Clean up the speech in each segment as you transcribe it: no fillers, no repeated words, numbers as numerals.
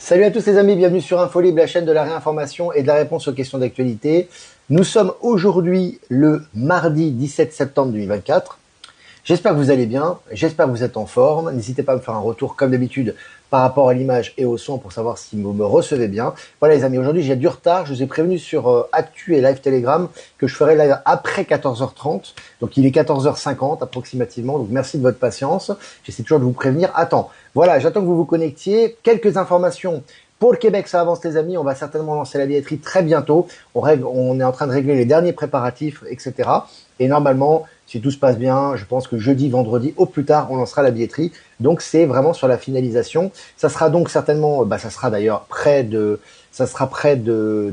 Salut à tous les amis, bienvenue sur InfoLib, la chaîne de la réinformation et de la réponse aux questions d'actualité. Nous sommes aujourd'hui le mardi 17 septembre 2024. J'espère que vous allez bien, j'espère que vous êtes en forme. N'hésitez pas à me faire un retour comme d'habitude par rapport à l'image et au son pour savoir si vous me recevez bien. Voilà les amis, aujourd'hui j'ai du retard, je vous ai prévenu sur Actu et Live Telegram que je ferai live après 14h30. Donc il est 14h50 approximativement, donc merci de votre patience. J'essaie toujours de vous prévenir. Voilà, j'attends que vous vous connectiez. Quelques informations. Pour le Québec, ça avance les amis, on va certainement lancer la billetterie très bientôt. On est en train de régler les derniers préparatifs, etc. Et normalement, si tout se passe bien, je pense que jeudi, vendredi, au plus tard, on lancera la billetterie. Donc c'est vraiment sur la finalisation. Ça sera donc certainement, ça sera d'ailleurs près de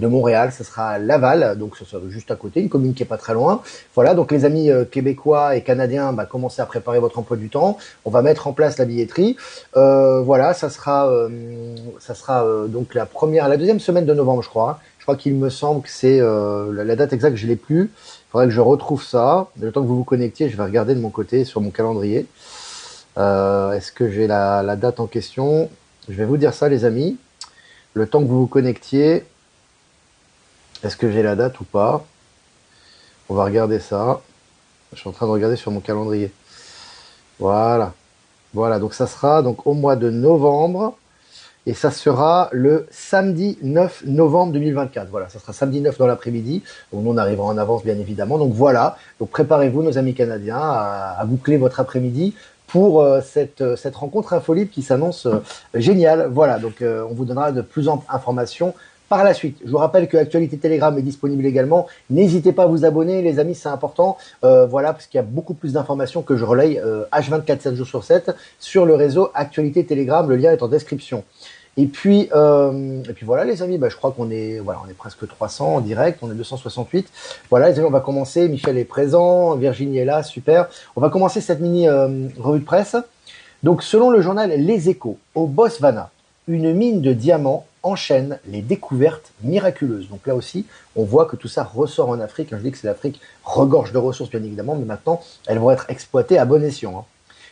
Montréal, ça sera à Laval, donc ça sera juste à côté, une commune qui est pas très loin. Voilà, donc les amis québécois et canadiens, commencez à préparer votre emploi du temps. On va mettre en place la billetterie. Voilà, ça sera donc la deuxième semaine de novembre, je crois. Je crois qu'il me semble que c'est la date exacte, je l'ai plus. Il faudrait que je retrouve ça. Le temps que vous vous connectiez, je vais regarder de mon côté sur mon calendrier. Est-ce que j'ai la date en question? Je vais vous dire ça, les amis. Le temps que vous vous connectiez, est-ce que j'ai la date ou pas? On va regarder ça. Je suis en train de regarder sur mon calendrier. Voilà. Voilà, donc ça sera donc au mois de novembre. Et ça sera le samedi 9 novembre 2024. Voilà, ça sera samedi 9 dans l'après-midi. Donc nous, on arrivera en avance, bien évidemment. Donc voilà, donc préparez-vous, nos amis canadiens, à boucler votre après-midi pour cette rencontre InfoLib qui s'annonce géniale. Voilà, donc on vous donnera de plus amples informations par la suite. Je vous rappelle que Actualité Telegram est disponible également. N'hésitez pas à vous abonner, les amis, c'est important. Voilà, parce qu'il y a beaucoup plus d'informations que je relaye H24, 7 jours sur 7 sur le réseau Actualité Telegram. Le lien est en description. Et puis voilà les amis, je crois on est presque 300 en direct, on est 268. Voilà les amis, on va commencer. Michel est présent, Virginie est là, super. On va commencer cette mini revue de presse. Donc selon le journal Les Échos, au Botswana, une mine de diamants enchaîne les découvertes miraculeuses. Donc là aussi, on voit que tout ça ressort en Afrique. Je dis que c'est l'Afrique regorge de ressources bien évidemment, mais maintenant elles vont être exploitées à bon escient.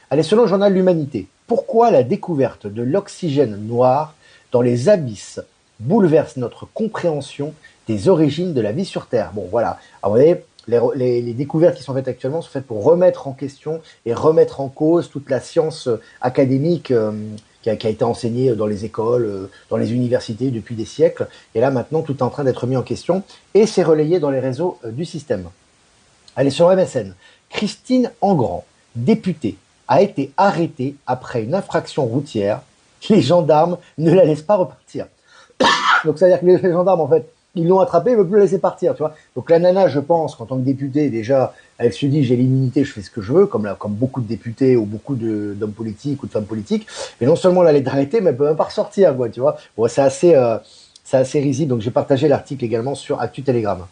Allez, selon le journal L'Humanité, pourquoi la découverte de l'oxygène noir dans les abysses bouleverse notre compréhension des origines de la vie sur Terre? Bon, voilà. Alors, vous voyez, les découvertes qui sont faites actuellement sont faites pour remettre en question et remettre en cause toute la science académique qui a été enseignée dans les écoles, dans les universités depuis des siècles. Et là, maintenant, tout est en train d'être mis en question et c'est relayé dans les réseaux du système. Allez, sur MSN, Christine Engrand, députée, a été arrêtée après une infraction routière. Les gendarmes ne la laissent pas repartir. Donc, c'est-à-dire que les gendarmes, en fait, ils l'ont attrapée, ils ne veulent plus la laisser partir, tu vois. Donc, la nana, je pense qu'en tant que députée, déjà, elle se dit, j'ai l'immunité, je fais ce que je veux, comme beaucoup de députés ou beaucoup d'hommes politiques ou de femmes politiques. Et non seulement elle est arrêtée, mais elle peut même pas ressortir, quoi, tu vois. Bon, c'est assez risible. Donc, j'ai partagé l'article également sur Actu Telegram.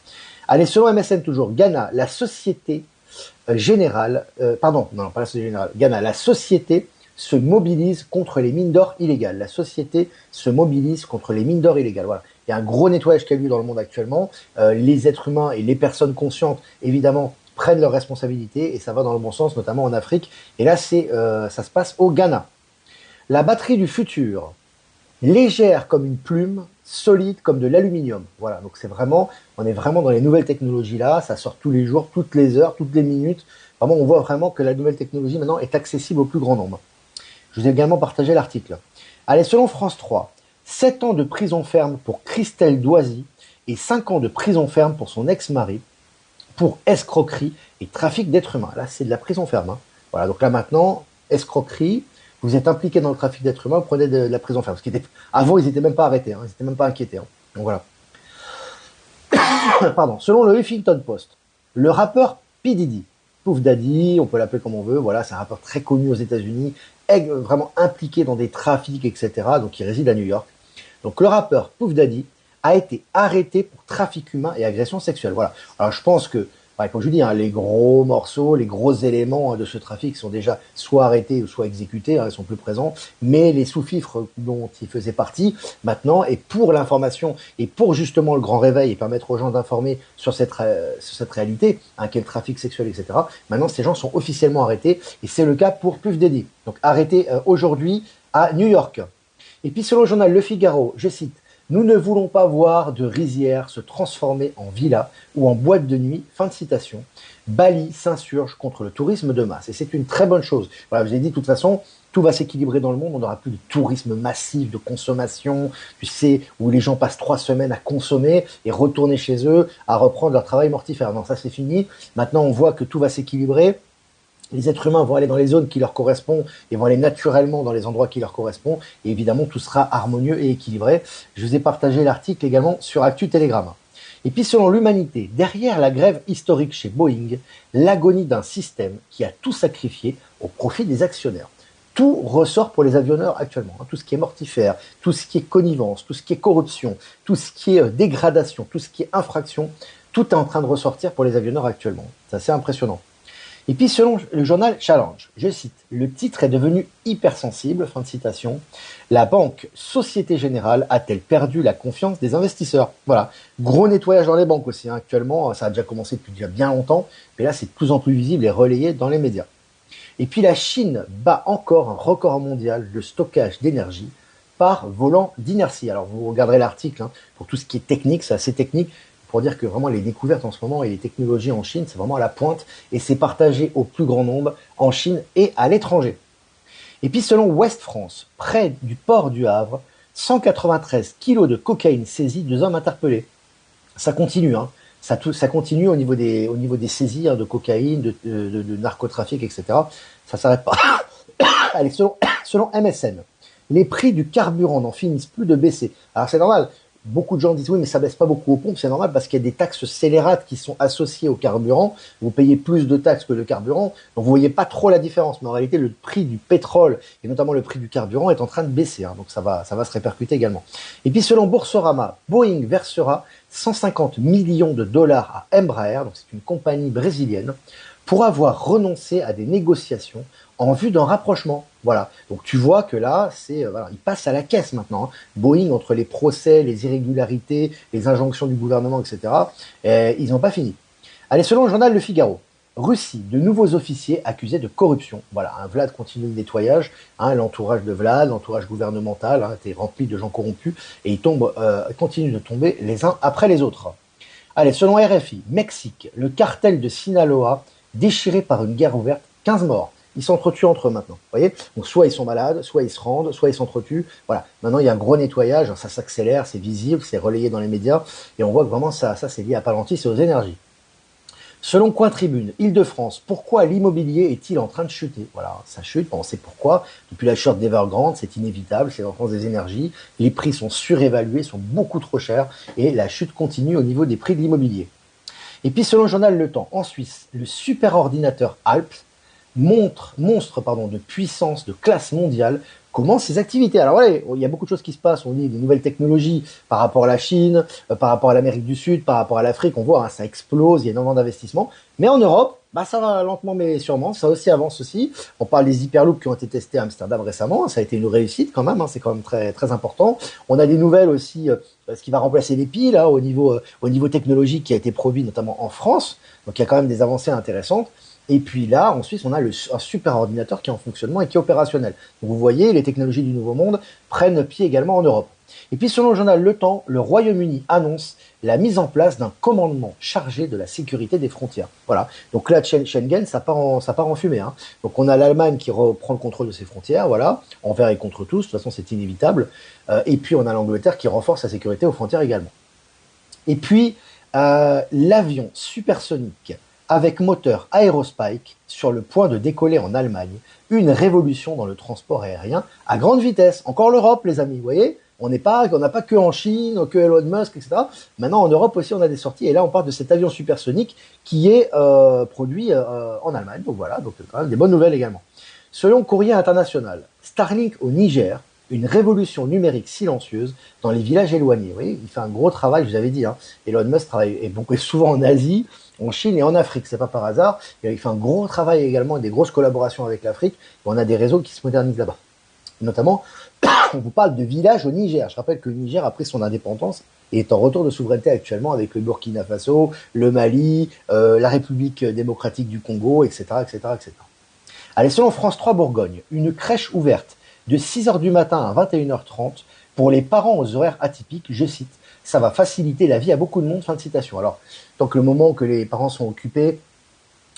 Allez, selon MSN toujours, Ghana, la société générale, pas la société générale, Ghana, la société se mobilise contre les mines d'or illégales. La société se mobilise contre les mines d'or illégales. Voilà. Il y a un gros nettoyage qui a lieu dans le monde actuellement. Les êtres humains et les personnes conscientes, évidemment, prennent leurs responsabilités et ça va dans le bon sens, notamment en Afrique. Et là, ça se passe au Ghana. La batterie du futur, légère comme une plume, solide comme de l'aluminium. Voilà, donc on est vraiment dans les nouvelles technologies là, ça sort tous les jours, toutes les heures, toutes les minutes. Vraiment, on voit vraiment que la nouvelle technologie maintenant est accessible au plus grand nombre. Je vous ai également partagé l'article. Allez, selon France 3, 7 ans de prison ferme pour Christelle Doisy et 5 ans de prison ferme pour son ex-mari pour escroquerie et trafic d'êtres humains. Là, c'est de la prison ferme. Voilà, donc là maintenant, escroquerie, vous êtes impliqué dans le trafic d'êtres humains, vous prenez de la prison ferme. Avant, ils n'étaient même pas arrêtés, ils n'étaient même pas inquiétés. Donc voilà. Pardon. Selon le Huffington Post, le rappeur P. Diddy, Puff Daddy, on peut l'appeler comme on veut, voilà, c'est un rappeur très connu aux États-Unis, vraiment impliqué dans des trafics, etc. Donc il réside à New York. Donc le rappeur Puff Daddy a été arrêté pour trafic humain et agression sexuelle. Voilà. Alors je pense que, comme je vous dis, les gros morceaux, les gros éléments de ce trafic sont déjà soit arrêtés ou soit exécutés, ils sont plus présents, mais les sous-fifres dont il faisait partie, maintenant, et pour l'information, et pour justement le grand réveil, et permettre aux gens d'informer sur cette réalité, qu'est le trafic sexuel, etc., maintenant, ces gens sont officiellement arrêtés, et c'est le cas pour Puff Daddy. Donc arrêté aujourd'hui à New York. Et puis selon le journal Le Figaro, je cite, nous ne voulons pas voir de rizières se transformer en villas ou en boîtes de nuit. Fin de citation. Bali s'insurge contre le tourisme de masse. Et c'est une très bonne chose. Voilà, je vous ai dit, de toute façon, tout va s'équilibrer dans le monde. On n'aura plus de tourisme massif, de consommation, tu sais, où les gens passent 3 semaines à consommer et retourner chez eux, à reprendre leur travail mortifère. Non, ça c'est fini. Maintenant, on voit que tout va s'équilibrer. Les êtres humains vont aller dans les zones qui leur correspondent et vont aller naturellement dans les endroits qui leur correspondent. Et évidemment, tout sera harmonieux et équilibré. Je vous ai partagé l'article également sur Actu Telegram. Et puis selon l'Humanité, derrière la grève historique chez Boeing, l'agonie d'un système qui a tout sacrifié au profit des actionnaires. Tout ressort pour les avionneurs actuellement. Tout ce qui est mortifère, tout ce qui est connivence, tout ce qui est corruption, tout ce qui est dégradation, tout ce qui est infraction, tout est en train de ressortir pour les avionneurs actuellement. C'est assez impressionnant. Et puis selon le journal Challenge, je cite, le titre est devenu hypersensible, fin de citation, la banque Société Générale a-t-elle perdu la confiance des investisseurs? Voilà, gros nettoyage dans les banques aussi, hein. Actuellement, ça a déjà commencé depuis déjà bien longtemps, mais là c'est de plus en plus visible et relayé dans les médias. Et puis la Chine bat encore un record mondial de stockage d'énergie par volant d'inertie. Alors vous regarderez l'article, hein, pour tout ce qui est technique, c'est assez technique, pour dire que vraiment les découvertes en ce moment et les technologies en Chine, c'est vraiment à la pointe et c'est partagé au plus grand nombre en Chine et à l'étranger. Et puis selon Ouest France, près du port du Havre, 193 kilos de cocaïne saisis, 2 hommes interpellés. Ça continue, hein. Ça continue au niveau des saisies, hein, de cocaïne, de narcotrafic, etc. Ça s'arrête pas. Allez, selon MSN, les prix du carburant n'en finissent plus de baisser. Alors c'est normal. Beaucoup de gens disent oui, mais ça baisse pas beaucoup aux pompes, c'est normal parce qu'il y a des taxes scélérates qui sont associées au carburant. Vous payez plus de taxes que le carburant, donc vous voyez pas trop la différence. Mais en réalité, le prix du pétrole et notamment le prix du carburant est en train de baisser, hein, donc ça va se répercuter également. Et puis selon Boursorama, Boeing versera 150 millions de dollars à Embraer, donc c'est une compagnie brésilienne, pour avoir renoncé à des négociations en vue d'un rapprochement. Voilà. Donc tu vois que là, voilà, ils passent à la caisse maintenant, hein. Boeing, entre les procès, les irrégularités, les injonctions du gouvernement, etc., ils n'ont pas fini. Allez, selon le journal Le Figaro, Russie, de nouveaux officiers accusés de corruption. Voilà, hein, Vlad continue le nettoyage, hein, l'entourage de Vlad, l'entourage gouvernemental, hein, était rempli de gens corrompus, et ils continuent de tomber les uns après les autres. Allez, selon RFI, Mexique, le cartel de Sinaloa, déchiré par une guerre ouverte, 15 morts. Ils s'entretuent entre eux maintenant. Vous voyez? Donc soit ils sont malades, soit ils se rendent, soit ils s'entretuent. Voilà. Maintenant, il y a un gros nettoyage, ça s'accélère, c'est visible, c'est relayé dans les médias, et on voit que vraiment ça c'est lié à Palantis et aux énergies. Selon Coin Tribune, Île-de-France, pourquoi l'immobilier est-il en train de chuter? Voilà, ça chute, on sait pourquoi. Depuis la chute d'Evergrande, c'est inévitable, c'est l'enfance des énergies. Les prix sont surévalués, sont beaucoup trop chers, et la chute continue au niveau des prix de l'immobilier. Et puis selon le journal Le Temps, en Suisse, le superordinateur Alps, monstre de puissance, de classe mondiale, commence ses activités. Alors voilà, il y a beaucoup de choses qui se passent, on dit des nouvelles technologies par rapport à la Chine, par rapport à l'Amérique du Sud, par rapport à l'Afrique, on voit, hein, ça explose, il y a énormément d'investissements. Mais en Europe, ça va lentement mais sûrement, ça aussi avance aussi. On parle des Hyperloops qui ont été testés à Amsterdam récemment, ça a été une réussite quand même, hein, c'est quand même très, très important. On a des nouvelles aussi, ce qui va remplacer les piles, là, au niveau technologique qui a été produit notamment en France, donc il y a quand même des avancées intéressantes. Et puis là, en Suisse, on a un super ordinateur qui est en fonctionnement et qui est opérationnel. Donc vous voyez, les technologies du Nouveau Monde prennent pied également en Europe. Et puis selon le journal Le Temps, le Royaume-Uni annonce la mise en place d'un commandement chargé de la sécurité des frontières. Voilà. Donc là, Schengen, ça part en fumée, hein. Donc on a l'Allemagne qui reprend le contrôle de ses frontières, voilà, envers et contre tous, de toute façon c'est inévitable. Et puis on a l'Angleterre qui renforce la sécurité aux frontières également. Et puis l'avion supersonique avec moteur Aerospike sur le point de décoller en Allemagne, une révolution dans le transport aérien à grande vitesse. Encore l'Europe, les amis, vous voyez, on n'a pas que en Chine, que Elon Musk, etc. Maintenant, en Europe aussi, on a des sorties. Et là, on parle de cet avion supersonique qui est produit en Allemagne. Donc voilà, donc quand même des bonnes nouvelles également. Selon Courrier International, Starlink au Niger, une révolution numérique silencieuse dans les villages éloignés. Vous voyez, il fait un gros travail, je vous avais dit, hein. Elon Musk travaille est souvent en Asie, en Chine et en Afrique, c'est pas par hasard. Il fait un gros travail également et des grosses collaborations avec l'Afrique. On a des réseaux qui se modernisent là-bas. Notamment, on vous parle de villages au Niger. Je rappelle que le Niger a pris son indépendance et est en retour de souveraineté actuellement avec le Burkina Faso, le Mali, la République démocratique du Congo, etc., etc., etc. Allez, selon France 3 Bourgogne, une crèche ouverte de 6 heures du matin à 21h30 pour les parents aux horaires atypiques, je cite, ça va faciliter la vie à beaucoup de monde, fin de citation. Alors, donc le moment que les parents sont occupés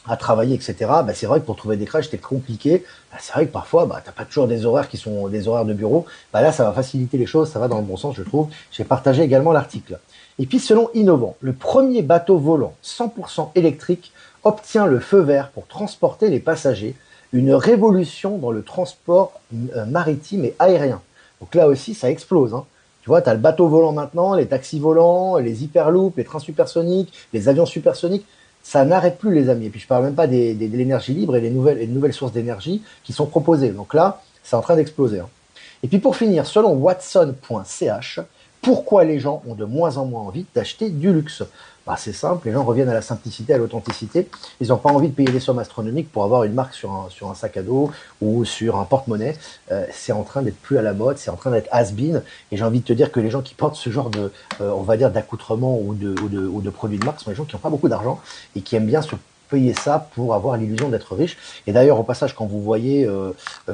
à travailler, etc., bah, c'est vrai que pour trouver des crèches, c'était compliqué. Bah, c'est vrai que parfois, bah, t'as pas toujours des horaires qui sont des horaires de bureau. Bah, là, ça va faciliter les choses, ça va dans le bon sens, je trouve. J'ai partagé également l'article. Et puis, selon Innovant, le premier bateau volant 100% électrique obtient le feu vert pour transporter les passagers, une révolution dans le transport maritime et aérien. Donc là aussi, ça explose, hein. Tu vois, tu as le bateau volant maintenant, les taxis volants, les hyperloops, les trains supersoniques, les avions supersoniques. Ça n'arrête plus, les amis. Et puis, je parle même pas de l'énergie libre et les nouvelles sources d'énergie qui sont proposées. Donc là, c'est en train d'exploser, hein. Et puis, pour finir, selon Watson.ch, pourquoi les gens ont de moins en moins envie d'acheter du luxe? Bah, c'est simple, les gens reviennent à la simplicité, à l'authenticité. Ils n'ont pas envie de payer des sommes astronomiques pour avoir une marque sur un sac à dos ou sur un porte-monnaie. C'est en train d'être plus à la mode, c'est en train d'être has-been. Et j'ai envie de te dire que les gens qui portent ce genre de, on va dire, d'accoutrement ou de produits de marque sont les gens qui n'ont pas beaucoup d'argent et qui aiment bien se payer ça pour avoir l'illusion d'être riche. Et d'ailleurs, au passage, quand vous voyez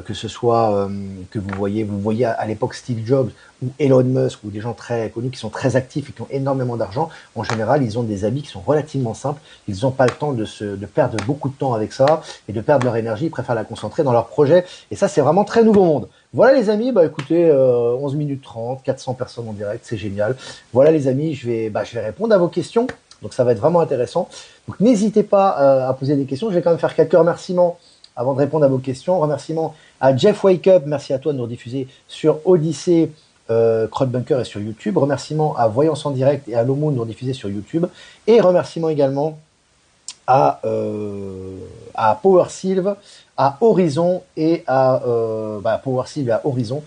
que ce soit que vous voyez à l'époque Steve Jobs ou Elon Musk ou des gens très connus qui sont très actifs et qui ont énormément d'argent, en général, ils ont des habits qui sont relativement simples. Ils n'ont pas le temps de perdre beaucoup de temps avec ça et de perdre leur énergie. Ils préfèrent la concentrer dans leur projet. Et ça, c'est vraiment très nouveau monde. Voilà les amis, bah écoutez, 11 minutes 30, 400 personnes en direct, c'est génial. Voilà les amis, je vais répondre à vos questions. Donc ça va être vraiment intéressant. Donc n'hésitez pas à poser des questions. Je vais quand même faire quelques remerciements avant de répondre à vos questions. Remerciements à Jeff Wake Up, merci à toi de nous rediffuser sur Odyssée, Crowdbunker et sur YouTube. Remerciements à Voyance en direct et à Lomo de nous rediffuser sur YouTube. Et remerciements également à Power Sylve, à Horizon et à Power Sylve et à Horizon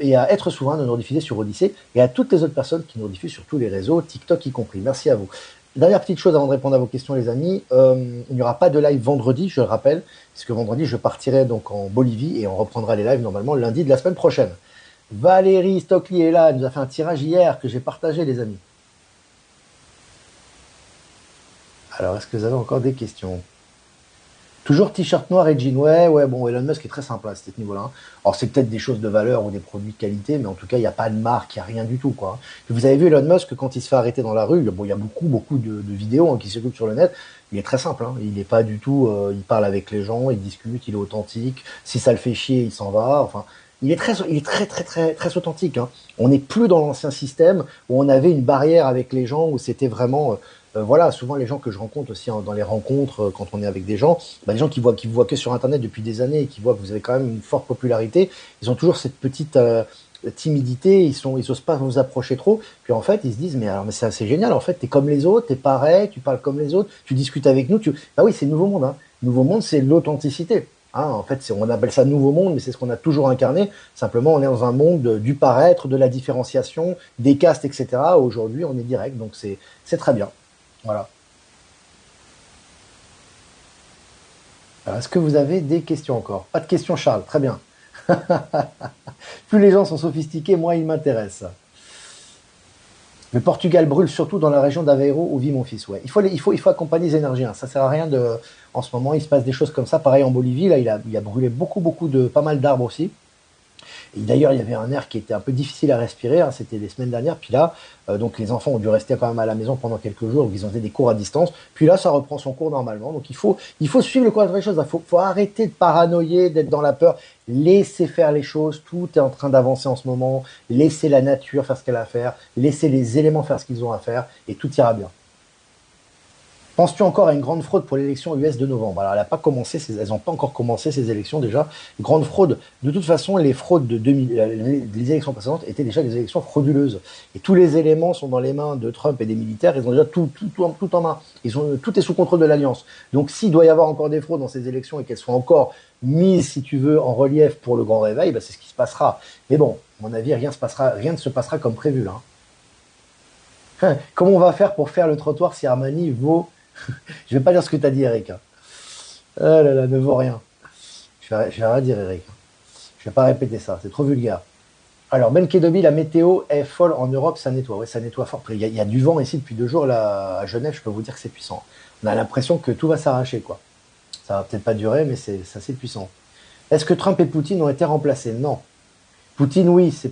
et à Être Souverain de nous rediffuser sur Odyssée et à toutes les autres personnes qui nous rediffusent sur tous les réseaux, TikTok y compris. Merci à vous. Dernière petite chose avant de répondre à vos questions, les amis, il n'y aura pas de live vendredi, je le rappelle, puisque vendredi je partirai donc en Bolivie et on reprendra les lives normalement lundi de la semaine prochaine. Valérie Stockley est là, elle nous a fait un tirage hier que j'ai partagé, les amis. Alors, est-ce que vous avez encore des questions? Toujours t-shirt noir et jean, ouais, bon, Elon Musk est très sympa à ce niveau-là, hein. Alors, c'est peut-être des choses de valeur ou des produits de qualité, mais en tout cas, il n'y a pas de marque, il n'y a rien du tout, quoi. Puis vous avez vu Elon Musk, quand il se fait arrêter dans la rue, bon, il y a beaucoup de vidéos hein, qui circulent sur le net. Il est très simple, hein. Il n'est pas du tout, il parle avec les gens, il discute, il est authentique. Si ça le fait chier, il s'en va. Enfin, il est très authentique, hein. On n'est plus dans l'ancien système où on avait une barrière avec les gens, où c'était vraiment, voilà, souvent les gens que je rencontre aussi dans les rencontres, quand on est avec des gens, bah, des gens qui vous voient que sur Internet depuis des années et qui voient que vous avez quand même une forte popularité, ils ont toujours cette petite timidité, ils osent pas vous approcher trop. Puis en fait, ils se disent, mais alors, mais c'est génial, en fait, t'es comme les autres, t'es pareil, tu parles comme les autres, tu discutes avec nous, bah oui, c'est le nouveau monde, hein. Nouveau monde, c'est l'authenticité. Hein, en fait, on appelle ça nouveau monde, mais c'est ce qu'on a toujours incarné. Simplement, on est dans un monde du paraître, de la différenciation, des castes, etc. Aujourd'hui, on est direct, donc c'est très bien. Voilà. Alors, est-ce que vous avez des questions encore? Pas de questions, Charles. Très bien. Plus les gens sont sophistiqués, moins ils m'intéressent. Le Portugal brûle surtout dans la région d'Aveiro où vit mon fils. Ouais, il faut accompagner les énergiens. Ça sert à rien de. En ce moment, il se passe des choses comme ça. Pareil en Bolivie, là, il a brûlé beaucoup de pas mal d'arbres aussi. Et d'ailleurs, il y avait un air qui était un peu difficile à respirer, hein, c'était les semaines dernières. Puis là, donc les enfants ont dû rester quand même à la maison pendant quelques jours, donc ils ont fait des cours à distance. Puis là, ça reprend son cours normalement. Donc il faut suivre le cours des choses. Faut arrêter de paranoïer, d'être dans la peur. Laissez faire les choses. Tout est en train d'avancer en ce moment. Laissez la nature faire ce qu'elle a à faire. Laissez les éléments faire ce qu'ils ont à faire. Et tout ira bien. Penses-tu encore à une grande fraude pour l'élection US de novembre? Alors, elles n'ont pas encore commencé ces élections déjà. Grande fraude. De toute façon, les fraudes de 2000, les élections précédentes étaient déjà des élections frauduleuses. Et tous les éléments sont dans les mains de Trump et des militaires. Ils ont déjà tout en main. Tout est sous contrôle de l'Alliance. Donc, s'il doit y avoir encore des fraudes dans ces élections et qu'elles soient encore mises, si tu veux, en relief pour le grand réveil, bah, c'est ce qui se passera. Mais bon, à mon avis, rien ne se passera comme prévu là, hein. Comment on va faire pour faire le trottoir si Armani vaut. Je vais pas dire ce que tu as dit, Eric, hein. Ah là là, ne vaut rien. Je vais rien dire, Eric. Je vais pas répéter ça, c'est trop vulgaire. Alors, Ben Kedobi, la météo est folle en Europe, ça nettoie. Ouais, ça nettoie fort. Il y a du vent ici depuis 2 jours là, à Genève, je peux vous dire que c'est puissant. On a l'impression que tout va s'arracher, quoi. Ça va peut-être pas durer, mais c'est assez puissant. Est-ce que Trump et Poutine ont été remplacés? Non. Poutine, oui, c'est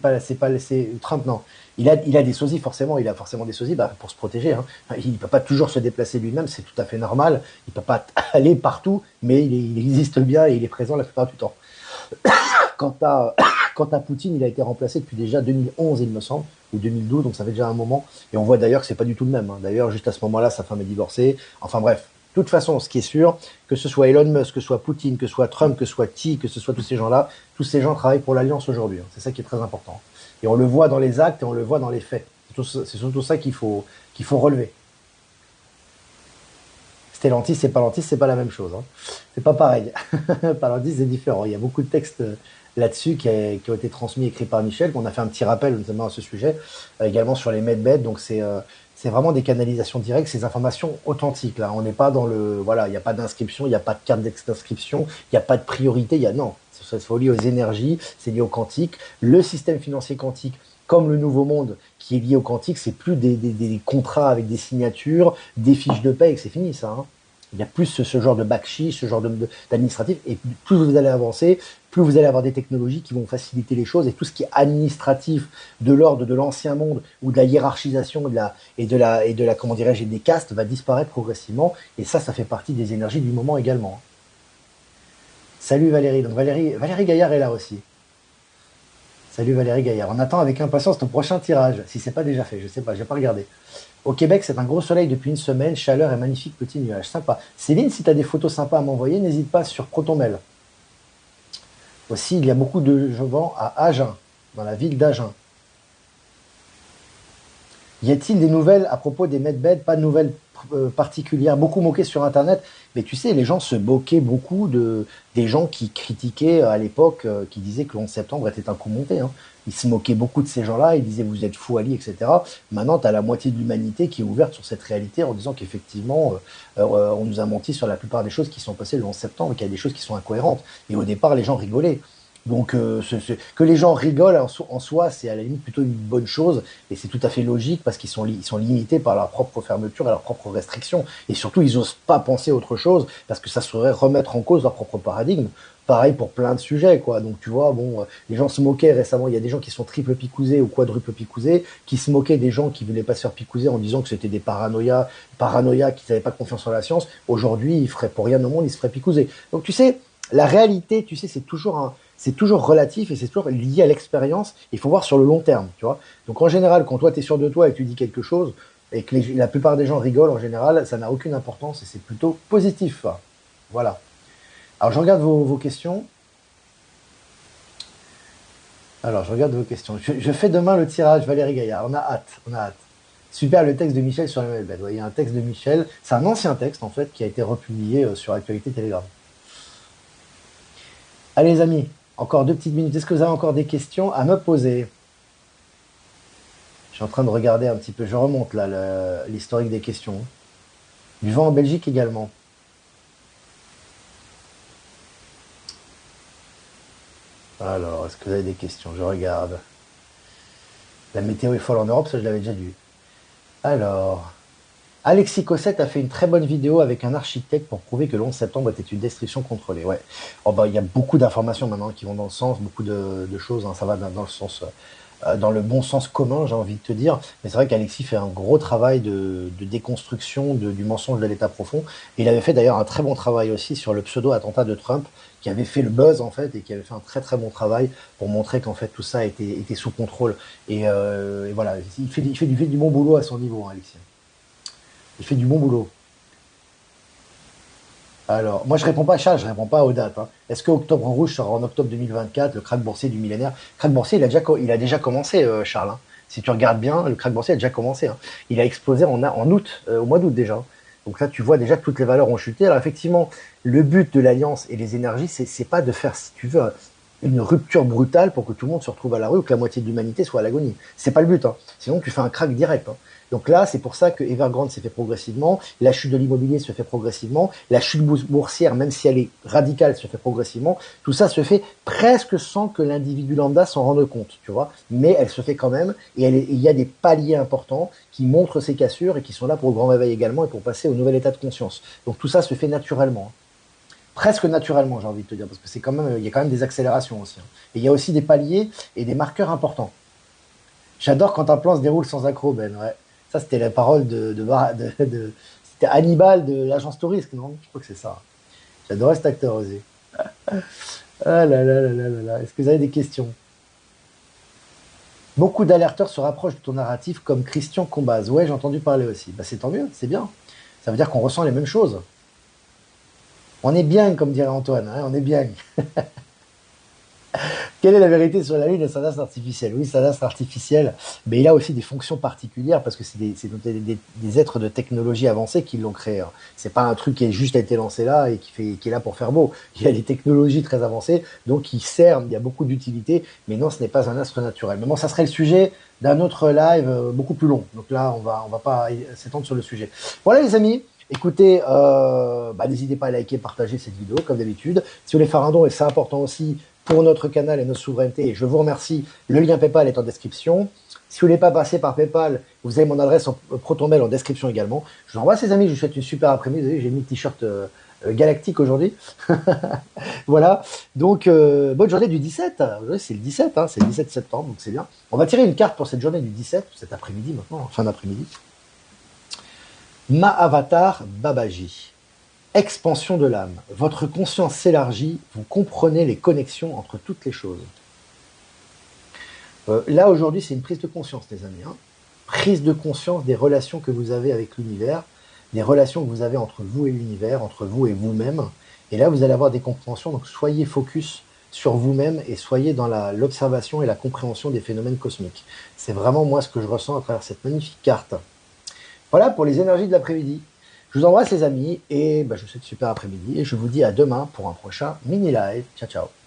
Trump, non. Il a des sosies, forcément, il a forcément des sosies bah, pour se protéger. Hein. Il ne peut pas toujours se déplacer lui-même, c'est tout à fait normal. Il ne peut pas aller partout, mais il existe bien et il est présent la plupart du temps. Quant à, quant à Poutine, il a été remplacé depuis déjà 2011, il me semble, ou 2012, donc ça fait déjà un moment. Et on voit d'ailleurs que c'est pas du tout le même. Hein. D'ailleurs, juste à ce moment-là, sa femme est divorcée. Enfin bref, de toute façon, ce qui est sûr, que ce soit Elon Musk, que ce soit Poutine, que ce soit Trump, que ce soit Xi, que ce soit tous ces gens-là, tous ces gens travaillent pour l'Alliance aujourd'hui. Hein. C'est ça qui est très important. Et on le voit dans les actes et on le voit dans les faits. C'est surtout ça qu'il faut relever. Stellantis et Palantis, c'est pas la même chose. Hein. C'est pas pareil. Palantis, c'est différent. Il y a beaucoup de textes là-dessus qui ont été transmis, écrits par Michel. On a fait un petit rappel notamment à ce sujet, également sur les medbeds. Donc c'est vraiment des canalisations directes, ces informations authentiques. Là, on n'est pas dans le voilà, il n'y a pas d'inscription, il n'y a pas de carte d'inscription, il n'y a pas de priorité. Il y a non, c'est lié aux énergies, c'est lié au quantique. Le système financier quantique, comme le nouveau monde qui est lié au quantique, c'est plus des contrats avec des signatures, des fiches de paie, et que c'est fini ça. Hein. Il y a plus ce genre de bakshi, ce genre d'administratif, et plus vous allez avancer, plus vous allez avoir des technologies qui vont faciliter les choses, et tout ce qui est administratif de l'ordre de l'ancien monde, ou de la hiérarchisation et de la comment dirais-je, des castes, va disparaître progressivement, et ça fait partie des énergies du moment également. Salut Valérie, donc Valérie Gaillard est là aussi. Salut Valérie Gaillard. On attend avec impatience ton prochain tirage, si c'est pas déjà fait, je sais pas, j'ai pas regardé. Au Québec, c'est un gros soleil depuis une semaine, chaleur et magnifique petit nuage. Sympa. Céline, si tu as des photos sympas à m'envoyer, n'hésite pas sur ProtonMail. Aussi, il y a beaucoup de gens à Agen, dans la ville d'Agen. Y a-t-il des nouvelles à propos des medbeds? Pas de nouvelles particulières, beaucoup moquées sur Internet. Mais tu sais, les gens se moquaient beaucoup des gens qui critiquaient à l'époque, qui disaient que le 11 septembre était un coup monté. Hein. Ils se moquaient beaucoup de ces gens-là, ils disaient vous êtes fous Ali, etc. Maintenant, tu as la moitié de l'humanité qui est ouverte sur cette réalité en disant qu'effectivement, on nous a menti sur la plupart des choses qui sont passées le 11 septembre, qu'il y a des choses qui sont incohérentes. Et au départ, les gens rigolaient. Donc, que les gens rigolent en soi, c'est à la limite plutôt une bonne chose, et c'est tout à fait logique parce ils sont limités par leur propre fermeture et leurs propres restrictions. Et surtout, ils n'osent pas penser autre chose parce que ça serait remettre en cause leur propre paradigme. Pareil pour plein de sujets, quoi. Donc, tu vois, bon, les gens se moquaient récemment. Il y a des gens qui sont triple picousés ou quadruple picousés, qui se moquaient des gens qui voulaient pas se faire picouser en disant que c'était des paranoïas qui n'avaient pas confiance en la science. Aujourd'hui, ils feraient pour rien au monde, ils se feraient picouser. Donc, tu sais, la réalité, tu sais, c'est toujours relatif et c'est toujours lié à l'expérience. Il faut voir sur le long terme, tu vois. Donc en général, quand toi tu es sûr de toi et que tu dis quelque chose et que la plupart des gens rigolent, en général, ça n'a aucune importance et c'est plutôt positif. Voilà. Alors je regarde vos questions. Alors je regarde vos questions. Je fais demain le tirage, Valérie Gaillard. On a hâte, on a hâte. Super le texte de Michel sur le MLB. Ouais, il y a un texte de Michel, c'est un ancien texte en fait qui a été republié sur Actualité Telegram. Allez les amis, encore 2 petites minutes. Est-ce que vous avez encore des questions à me poser? Je suis en train de regarder un petit peu, je remonte là l'historique des questions. Du vent en Belgique également. Alors, est-ce que vous avez des questions? Je regarde. La météo est folle en Europe, ça je l'avais déjà dit. Alors, Alexis Cossette a fait une très bonne vidéo avec un architecte pour prouver que le 11 septembre était une destruction contrôlée. Ouais. Oh bah, il y a beaucoup d'informations maintenant qui vont dans le sens, beaucoup de choses, hein, ça va dans le sens, dans le bon sens commun, j'ai envie de te dire. Mais c'est vrai qu'Alexis fait un gros travail de déconstruction du mensonge de l'État profond. Et il avait fait d'ailleurs un très bon travail aussi sur le pseudo-attentat de Trump, qui avait fait le buzz en fait, et qui avait fait un très très bon travail pour montrer qu'en fait tout ça était sous contrôle. Et voilà, il fait du bon boulot à son niveau, hein, Alexis. Il fait du bon boulot. Alors, moi je réponds pas à Charles, je réponds pas aux dates. Hein. Est-ce que Octobre Rouge sera en octobre 2024, le krach boursier du millénaire? Krach boursier, il a déjà commencé, Charles. Hein. Si tu regardes bien, le krach boursier a déjà commencé. Hein. Il a explosé en août, au mois d'août déjà. Donc là, tu vois déjà que toutes les valeurs ont chuté. Alors effectivement, le but de l'Alliance et les énergies, c'est pas de faire, si tu veux, une rupture brutale pour que tout le monde se retrouve à la rue ou que la moitié de l'humanité soit à l'agonie. C'est pas le but. Hein. Sinon, tu fais un crack direct. Hein. Donc là, c'est pour ça que Evergrande s'est fait progressivement, la chute de l'immobilier se fait progressivement, la chute boursière, même si elle est radicale, se fait progressivement. Tout ça se fait presque sans que l'individu lambda s'en rende compte, tu vois. Mais elle se fait quand même, et il y a des paliers importants qui montrent ces cassures et qui sont là pour le grand réveil également et pour passer au nouvel état de conscience. Donc tout ça se fait naturellement. Hein. presque naturellement, j'ai envie de te dire, parce que c'est quand même, il y a quand même des accélérations aussi, hein. Et il y a aussi des paliers et des marqueurs importants. J'adore quand un plan se déroule sans accroc, Ben, ouais. Ça, c'était la parole c'était Hannibal de l'agence Tourisque, non? Je crois que c'est ça. J'adorais cet acteur aussi. Ah là là là là là là. Est-ce que vous avez des questions? Beaucoup d'alerteurs se rapprochent de ton narratif comme Christian Combaz. Ouais, j'ai entendu parler aussi. Bah, c'est tant mieux, c'est bien. Ça veut dire qu'on ressent les mêmes choses. On est bien, comme dirait Antoine, hein, on est bien. Quelle est la vérité sur la Lune et son astre artificiel? Oui, c'est un astre artificiel, mais il a aussi des fonctions particulières parce que c'est des êtres de technologie avancée qui l'ont créé, hein. C'est pas un truc qui a juste été lancé là et qui est là pour faire beau. Il y a des technologies très avancées, donc il sert, il y a beaucoup d'utilité, mais non, ce n'est pas un astre naturel. Mais bon, ça serait le sujet d'un autre live beaucoup plus long. Donc là, on va pas s'étendre sur le sujet. Voilà, les amis. Écoutez, n'hésitez pas à liker, partager cette vidéo comme d'habitude. Si vous voulez faire un don, et c'est important aussi pour notre canal et notre souveraineté, et je vous remercie, le lien PayPal est en description. Si vous voulez pas passer par PayPal, vous avez mon adresse en ProtonMail en description également. Je vous envoie ces amis, je vous souhaite une super après-midi. J'ai mis le t-shirt galactique aujourd'hui. Voilà, donc bonne journée du 17. Aujourd'hui c'est le 17, hein, c'est le 17 septembre, donc c'est bien. On va tirer une carte pour cette journée du 17, cet après-midi maintenant, fin d'après-midi. Mahavatar Babaji. Expansion de l'âme. Votre conscience s'élargit, vous comprenez les connexions entre toutes les choses. Là, aujourd'hui, c'est une prise de conscience, les amis, hein. Prise de conscience des relations que vous avez avec l'univers, des relations que vous avez entre vous et l'univers, entre vous et vous-même. Et là, vous allez avoir des compréhensions, donc soyez focus sur vous-même et soyez dans l'observation et la compréhension des phénomènes cosmiques. C'est vraiment moi ce que je ressens à travers cette magnifique carte. Voilà pour les énergies de l'après-midi. Je vous embrasse les amis et je vous souhaite un super après-midi et je vous dis à demain pour un prochain mini live. Ciao ciao.